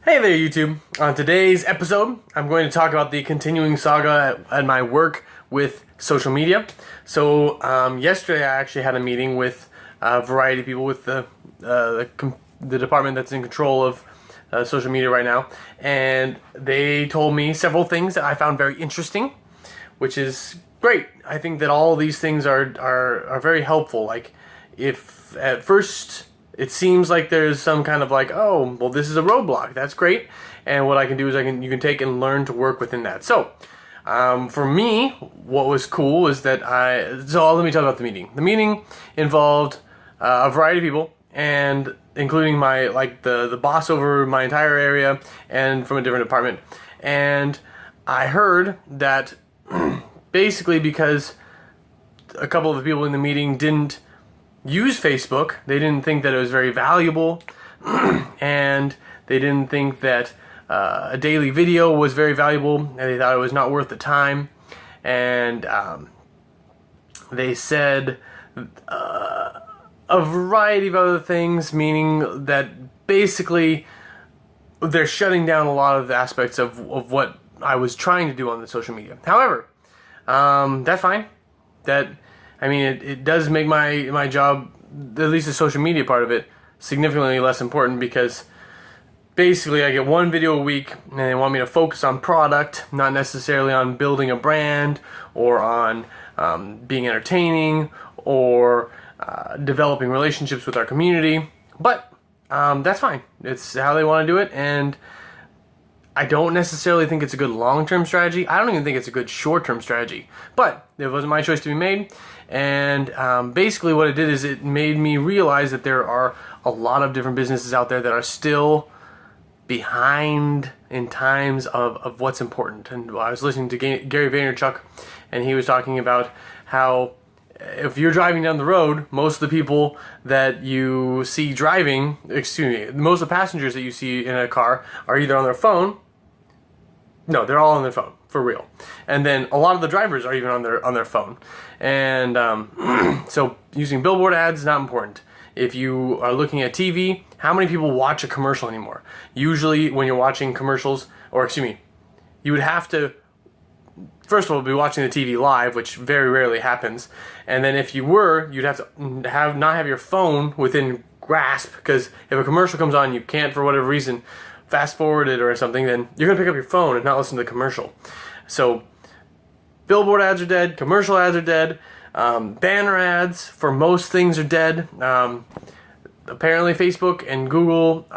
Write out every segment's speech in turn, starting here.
Hey there, YouTube. On today's episode, I'm going to talk about the continuing saga at my work with social media. So, yesterday I actually had a meeting with a variety of people with the department that's in control of social media right now, and they told me several things that I found very interesting, which is great. I think that all these things are very helpful. Like, if at first it seems like there's some kind of like, oh, well, this is a roadblock. That's great. And what I can do is you can take and learn to work within that. So, for me, what was cool is that let me talk about the meeting. The meeting involved a variety of people, and including the boss over my entire area and from a different department. And I heard that basically because a couple of the people in the meeting didn't use Facebook, they didn't think that it was very valuable, and they didn't think that a daily video was very valuable, and they thought it was not worth the time. And they said a variety of other things, meaning that basically they're shutting down a lot of the aspects of what I was trying to do on the social media. However, that's fine. It does make my job, at least the social media part of it, significantly less important, because basically I get one video a week and they want me to focus on product, not necessarily on building a brand or on being entertaining or developing relationships with our community. But that's fine. It's how they want to do it, and I don't necessarily think it's a good long-term strategy. I don't even think it's a good short-term strategy. But it wasn't my choice to be made. And basically what it did is it made me realize that there are a lot of different businesses out there that are still behind in times of what's important. And I was listening to Gary Vaynerchuk, and he was talking about how if you're driving down the road, most of the people that you see driving, most of the passengers that you see in a car are either on their phone. No, they're all on their phone, for real. And then a lot of the drivers are even on their phone. And so using billboard ads is not important. If you are looking at TV, how many people watch a commercial anymore? Usually when you're watching commercials, you would have to, first of all, be watching the TV live, which very rarely happens. And then if you were, you'd have to not have your phone within grasp, because if a commercial comes on, you can't, for whatever reason, fast forward it or something, then you're going to pick up your phone and not listen to the commercial. So billboard ads are dead, commercial ads are dead, banner ads for most things are dead. Apparently Facebook and Google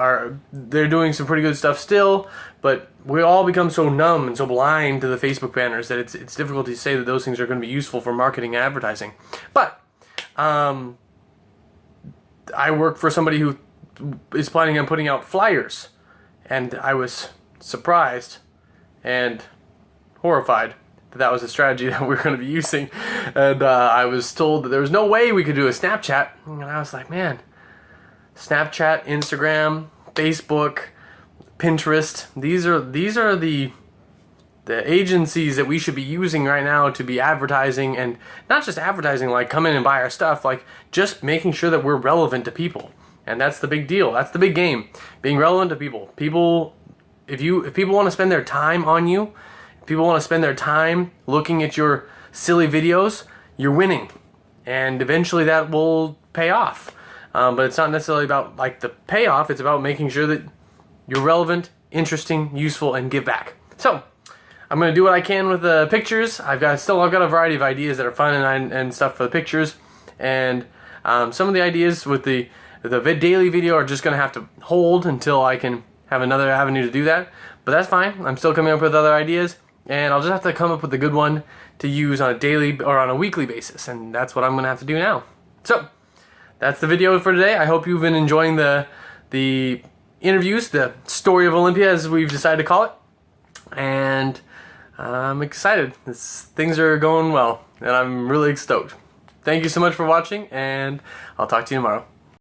they're doing some pretty good stuff still, but we all become so numb and so blind to the Facebook banners that it's difficult to say that those things are going to be useful for marketing and advertising. But I work for somebody who is planning on putting out flyers, and I was surprised and horrified that was a strategy that we were going to be using. And I was told that there was no way we could do a Snapchat, and I was like, man, Snapchat, Instagram, Facebook, Pinterest, these are the agencies that we should be using right now to be advertising, and not just advertising like come in and buy our stuff, like just making sure that we're relevant to people. And that's the big deal. That's the big game. Being relevant to people. If people want to spend their time on you, if people want to spend their time looking at your silly videos, you're winning. And eventually that will pay off. But it's not necessarily about like the payoff. It's about making sure that you're relevant, interesting, useful, and give back. So I'm going to do what I can with the pictures. I've got a variety of ideas that are fun and stuff for the pictures. And some of the ideas with the daily video are just going to have to hold until I can have another avenue to do that. But that's fine. I'm still coming up with other ideas, and I'll just have to come up with a good one to use on a daily or on a weekly basis. And that's what I'm going to have to do now. So that's the video for today. I hope you've been enjoying the interviews, the story of Olympia, as we've decided to call it. And I'm excited. Things are going well, and I'm really stoked. Thank you so much for watching, and I'll talk to you tomorrow.